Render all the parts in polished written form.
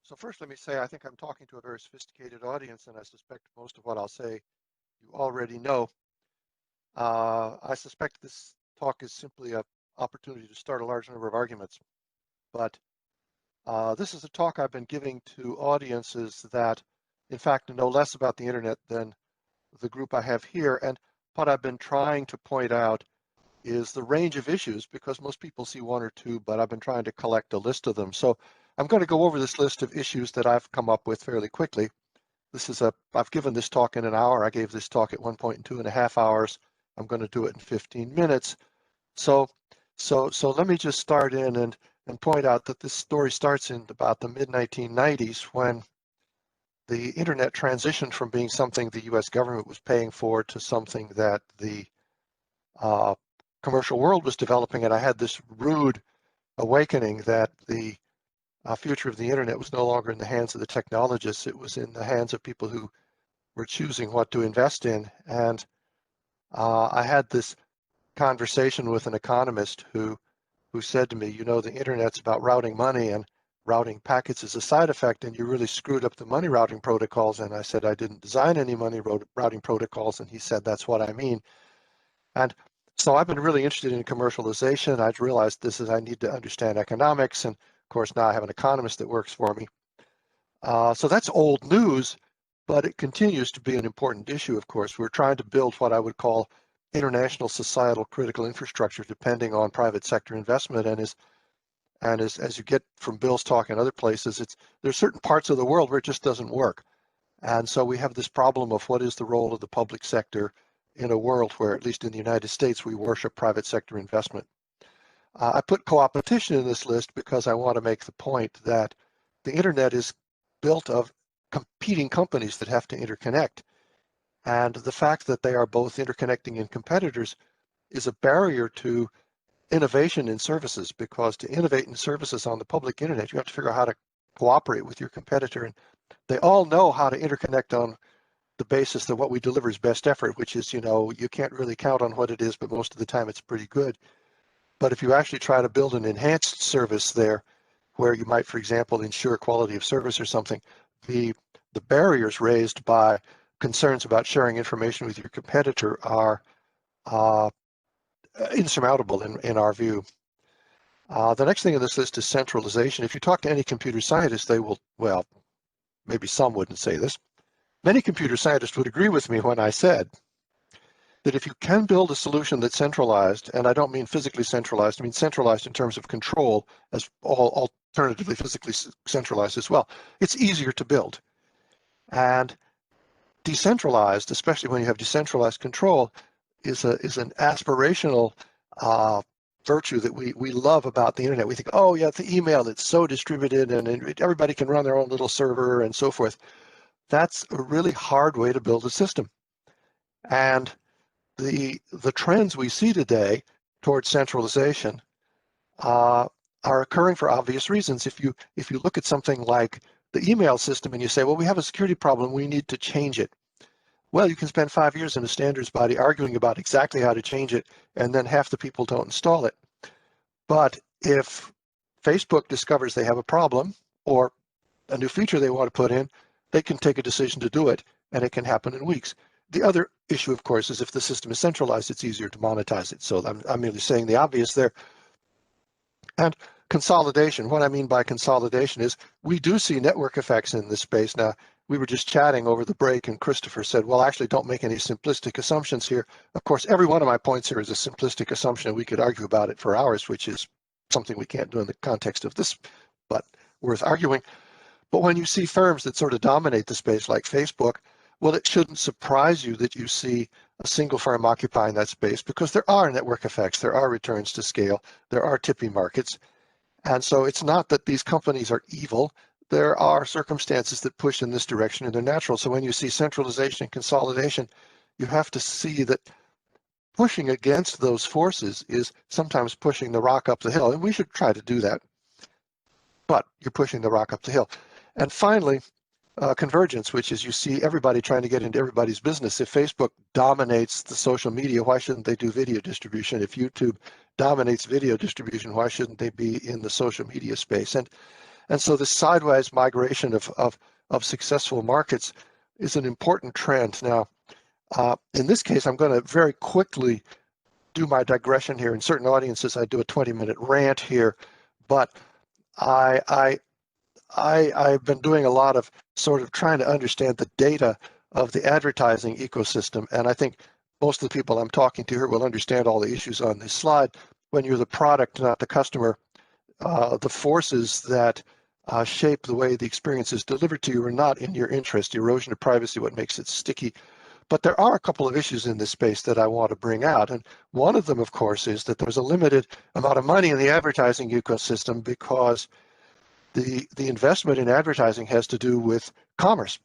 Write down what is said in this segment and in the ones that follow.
So first, let me say I think I'm talking to a very sophisticated audience, and I suspect most of what I'll say you already know. I suspect this talk is simply an opportunity to start a large number of arguments, but this is a talk I've been giving to audiences that, in fact, know less about the internet than the group I have here. And what I've been trying to point out is the range of issues, because most people see one or two, but I've been trying to collect a list of them. So I'm going to go over this list of issues that I've come up with fairly quickly. I've given this talk in an hour. I gave this talk at one point in 2.5 hours. I'm going to do it in 15 minutes. So let me just start in and point out that this story starts in about the mid-1990s, when the internet transitioned from being something the US government was paying for to something that the commercial world was developing. And I had this rude awakening that the future of the internet was no longer in the hands of the technologists. It was in the hands of people who were choosing what to invest in. And I had this conversation with an economist who said to me, you know, the internet's about routing money, and routing packets is a side effect, and you really screwed up the money routing protocols. And I said, I didn't design any money routing protocols. And he said, that's what I mean. And so I've been really interested in commercialization. I've realized I need to understand economics. And of course, now I have an economist that works for me. So that's old news, but it continues to be an important issue, of course. We're trying to build what I would call international societal critical infrastructure, depending on private sector investment. And as you get from Bill's talk and other places, there's certain parts of the world where it just doesn't work. And so we have this problem of what is the role of the public sector in a world where, at least in the United States, we worship private sector investment. I put co-opetition in this list because I want to make the point that the internet is built of competing companies that have to interconnect. And the fact that they are both interconnecting and competitors is a barrier to innovation in services, because to innovate in services on the public internet, you have to figure out how to cooperate with your competitor. And they all know how to interconnect on the basis that what we deliver is best effort, which is, you know, you can't really count on what it is, but most of the time it's pretty good. But if you actually try to build an enhanced service there, where you might, for example, ensure quality of service or something, the barriers raised by concerns about sharing information with your competitor are insurmountable in our view. The next thing in this list is centralization. If you talk to any computer scientist, they will, well, maybe some wouldn't say this. Many computer scientists would agree with me when I said that if you can build a solution that's centralized, and I don't mean physically centralized, I mean centralized in terms of control, as alternatively physically centralized as well, it's easier to build. And decentralized, especially when you have decentralized control, is an aspirational virtue that we love about the internet. We think, oh yeah, the email, it's so distributed and everybody can run their own little server and so forth. That's a really hard way to build a system. And the trends we see today towards centralization are occurring for obvious reasons. If you look at something like the email system and you say, well, we have a security problem, we need to change it. Well, you can spend 5 years in a standards body arguing about exactly how to change it, and then half the people don't install it. But if Facebook discovers they have a problem or a new feature they want to put in, they can take a decision to do it, and it can happen in weeks. The other issue, of course, is if the system is centralized, it's easier to monetize it. So I'm merely saying the obvious there. And consolidation, what I mean by consolidation is we do see network effects in this space. Now, we were just chatting over the break, and Christopher said, well, actually, don't make any simplistic assumptions here. Of course, every one of my points here is a simplistic assumption, and we could argue about it for hours, which is something we can't do in the context of this, but worth arguing. But when you see firms that sort of dominate the space like Facebook, well, it shouldn't surprise you that you see a single firm occupying that space, because there are network effects, there are returns to scale, there are tipping markets. And so it's not that these companies are evil. There are circumstances that push in this direction, and they're natural. So when you see centralization and consolidation, you have to see that pushing against those forces is sometimes pushing the rock up the hill, and we should try to do that. But you're pushing the rock up the hill. And finally, convergence, which is you see everybody trying to get into everybody's business. If Facebook dominates the social media, why shouldn't they do video distribution? If YouTube dominates video distribution, why shouldn't they be in the social media space? And And so this sideways migration of successful markets is an important trend. Now, in this case, I'm going to very quickly do my digression here. In certain audiences, I do a 20-minute rant here, but I've been doing a lot of sort of trying to understand the data of the advertising ecosystem, and I think most of the people I'm talking to here will understand all the issues on this slide. When you're the product, not the customer, the forces that shape the way the experience is delivered to you are not in your interest. Erosion of privacy, what makes it sticky. But there are a couple of issues in this space that I want to bring out. And one of them, of course, is that there's a limited amount of money in the advertising ecosystem because the investment in advertising has to do with commerce.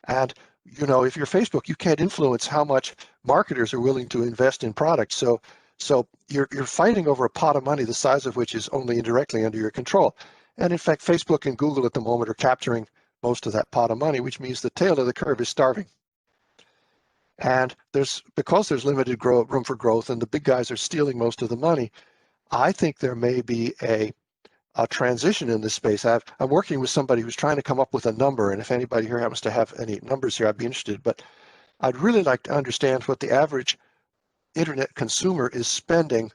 And you know, if you're Facebook, you can't influence how much marketers are willing to invest in products. So you're fighting over a pot of money the size of which is only indirectly under your control. And in fact, Facebook and Google at the moment are capturing most of that pot of money, which means the tail of the curve is starving. And because there's limited room for growth and the big guys are stealing most of the money, I think there may be a transition in this space. I'm working with somebody who's trying to come up with a number, and if anybody here happens to have any numbers here, I'd be interested. But I'd really like to understand what the average internet consumer is spending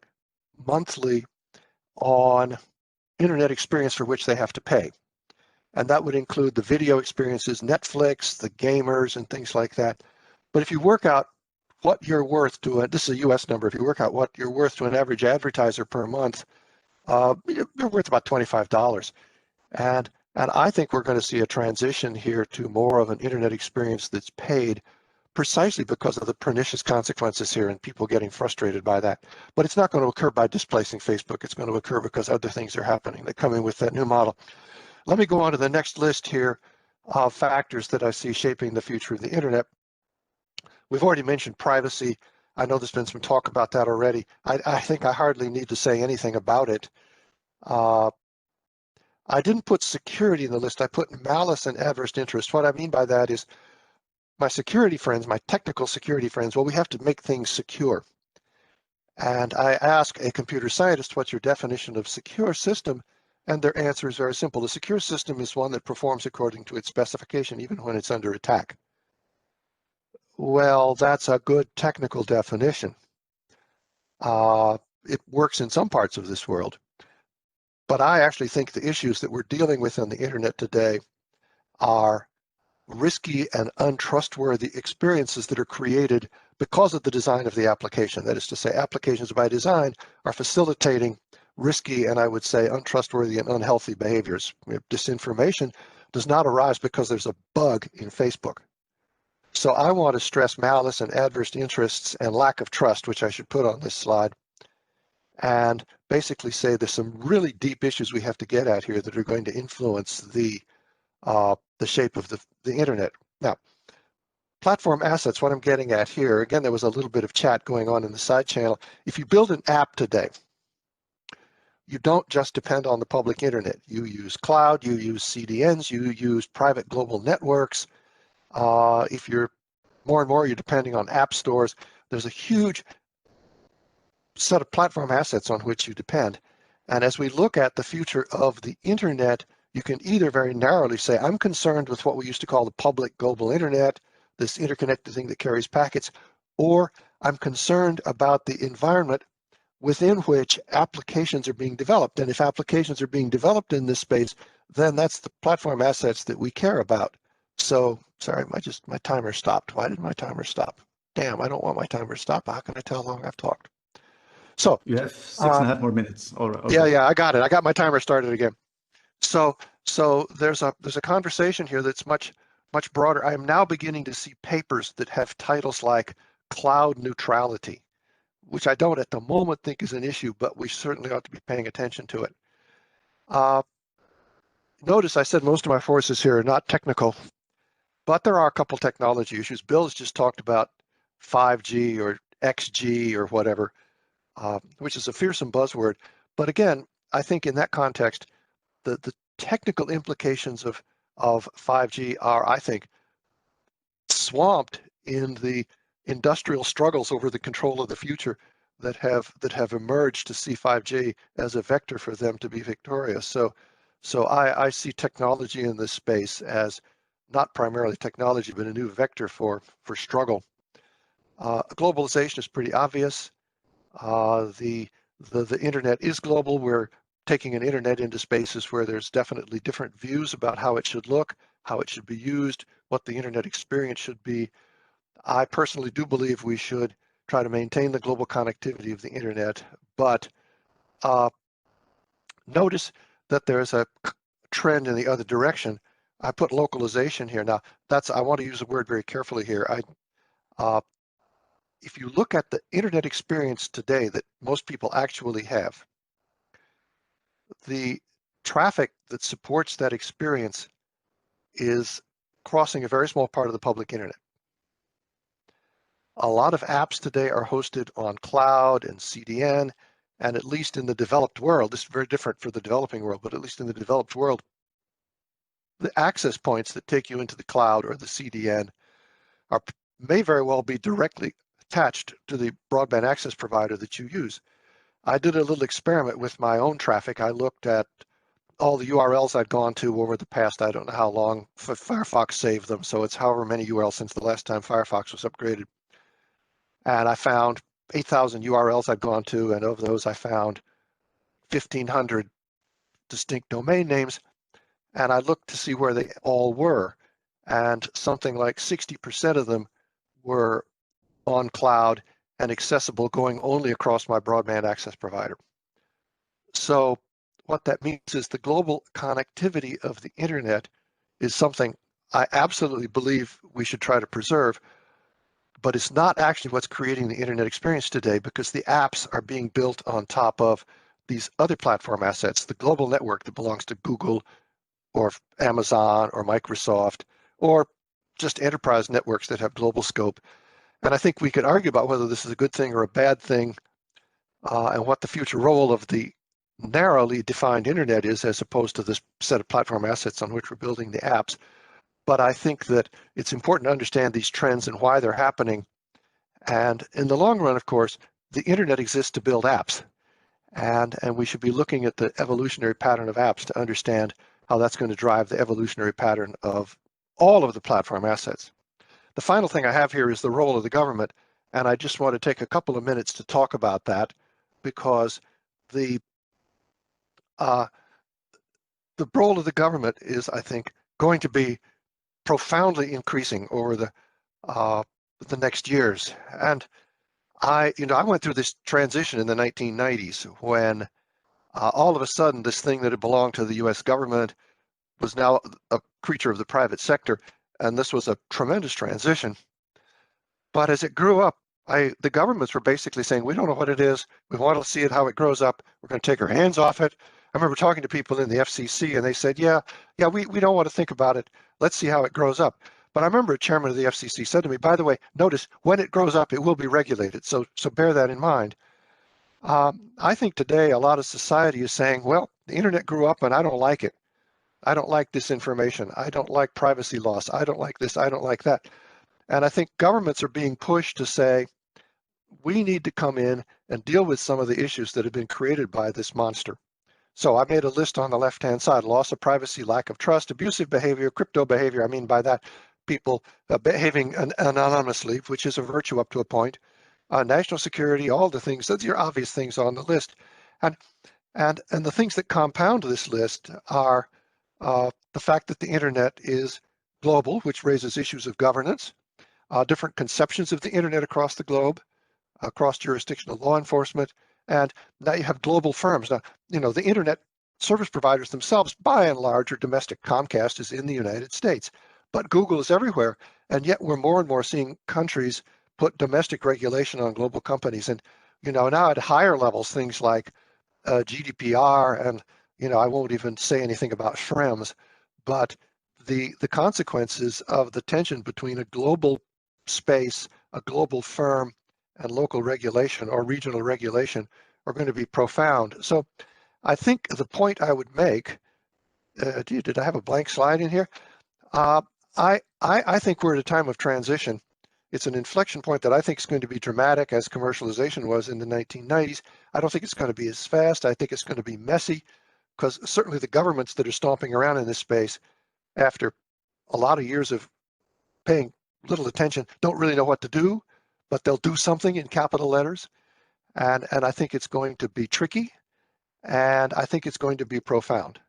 monthly on internet experience for which they have to pay. And that would include the video experiences, Netflix, the gamers, and things like that. But if you work out what you're worth to this is a US number, if you work out what you're worth to an average advertiser per month, you're worth about $25. And I think we're going to see a transition here to more of an internet experience that's paid precisely because of the pernicious consequences here and people getting frustrated by that. But it's not going to occur by displacing Facebook. It's going to occur because other things are happening that come in with that new model. Let me go on to the next list here of factors that I see shaping the future of the internet. We've already mentioned privacy. I know there's been some talk about that already. I think I hardly need to say anything about it. I didn't put security in the list. I put malice and adverse interest. What I mean by that is my security friends, my technical security friends, well, we have to make things secure. And I ask a computer scientist, what's your definition of secure system? And their answer is very simple. A secure system is one that performs according to its specification, even when it's under attack. Well, that's a good technical definition. It works in some parts of this world. But I actually think the issues that we're dealing with on the internet today are risky and untrustworthy experiences that are created because of the design of the application. That is to say, applications by design are facilitating risky and I would say untrustworthy and unhealthy behaviors. Disinformation does not arise because there's a bug in Facebook. So I want to stress malice and adverse interests and lack of trust, which I should put on this slide, and basically say there's some really deep issues we have to get at here that are going to influence the shape of the internet. Now, platform assets, what I'm getting at here, again, there was a little bit of chat going on in the side channel. If you build an app today, you don't just depend on the public internet. You use cloud, you use CDNs, you use private global networks. If you're more and more, you're depending on app stores. There's a huge set of platform assets on which you depend. And as we look at the future of the internet, you can either very narrowly say, I'm concerned with what we used to call the public global internet, this interconnected thing that carries packets, or I'm concerned about the environment within which applications are being developed. And if applications are being developed in this space, then that's the platform assets that we care about. So, sorry, my timer stopped. Why did my timer stop? Damn, I don't want my timer to stop. How can I tell how long I've talked? So you have 6.5 more minutes. Yeah, I got it. I got my timer started again. So there's a conversation here that's much broader. I am now beginning to see papers that have titles like cloud neutrality, which I don't at the moment think is an issue, but we certainly ought to be paying attention to it. Notice I said most of my forces here are not technical, but there are a couple technology issues. Bill has just talked about 5G or XG or whatever, which is a fearsome buzzword. But again, I think in that context, the technical implications of 5G are, I think, swamped in the industrial struggles over the control of the future that have emerged to see 5G as a vector for them to be victorious. So So I see technology in this space as not primarily technology, but a new vector for struggle. Globalization is pretty obvious. The internet is global. We're taking an internet into spaces where there's definitely different views about how it should look, how it should be used, what the internet experience should be. I personally do believe we should try to maintain the global connectivity of the internet, but notice that there's a trend in the other direction. I put localization here. Now, I want to use the word very carefully here. If you look at the internet experience today that most people actually have, the traffic that supports that experience is crossing a very small part of the public internet. A lot of apps today are hosted on cloud and CDN, and at least in the developed world, this is very different for the developing world, but at least in the developed world, the access points that take you into the cloud or the CDN may very well be directly attached to the broadband access provider that you use. I did a little experiment with my own traffic. I looked at all the URLs I'd gone to over the past, I don't know how long, Firefox saved them, so it's however many URLs since the last time Firefox was upgraded. And I found 8,000 URLs I'd gone to, and of those I found 1,500 distinct domain names, and I looked to see where they all were, and something like 60% of them were on cloud and accessible going only across my broadband access provider. So what that means is the global connectivity of the internet is something I absolutely believe we should try to preserve, but it's not actually what's creating the internet experience today, because the apps are being built on top of these other platform assets, the global network that belongs to Google or Amazon or Microsoft, or just enterprise networks that have global scope. And I think we could argue about whether this is a good thing or a bad thing, and what the future role of the narrowly defined internet is as opposed to this set of platform assets on which we're building the apps. But I think that it's important to understand these trends and why they're happening. And in the long run, of course, the internet exists to build apps. And we should be looking at the evolutionary pattern of apps to understand how that's going to drive the evolutionary pattern of all of the platform assets. The final thing I have here is the role of the government, and I just want to take a couple of minutes to talk about that, because the role of the government is, I think, going to be profoundly increasing over the next years. And I went through this transition in the 1990s when all of a sudden this thing that had belonged to the US government was now a creature of the private sector, and this was a tremendous transition. But as it grew up, the governments were basically saying, we don't know what it is, we want to see it, how it grows up, we're going to take our hands off it. I remember talking to people in the FCC, and they said, yeah, we don't want to think about it, let's see how it grows up. But I remember a chairman of the FCC said to me, by the way, notice when it grows up, it will be regulated, so bear that in mind. I think today a lot of society is saying, well, the internet grew up and I don't like it. I don't like disinformation. I don't like privacy loss. I don't like this. I don't like that. And I think governments are being pushed to say, we need to come in and deal with some of the issues that have been created by this monster. So I made a list on the left-hand side: loss of privacy, lack of trust, abusive behavior, crypto behavior. I mean by that, people behaving anonymously, which is a virtue up to a point, national security, all the things. Those are obvious things on the list. And the things that compound this list are the fact that the internet is global, which raises issues of governance, different conceptions of the internet across the globe, across jurisdictional law enforcement, and now you have global firms. Now, the internet service providers themselves, by and large, are domestic. Comcast is in the United States, but Google is everywhere, and yet we're more and more seeing countries put domestic regulation on global companies. And now at higher levels, things like GDPR, and I won't even say anything about FREMS, but the consequences of the tension between a global space, a global firm, and local regulation or regional regulation are going to be profound. So I think the point I would make, did I have a blank slide in here? I think we're at a time of transition. It's an inflection point that I think is going to be dramatic, as commercialization was in the 1990s. I don't think it's going to be as fast. I think it's going to be messy, because certainly the governments that are stomping around in this space after a lot of years of paying little attention don't really know what to do, but they'll do something in capital letters. And I think it's going to be tricky, and I think it's going to be profound.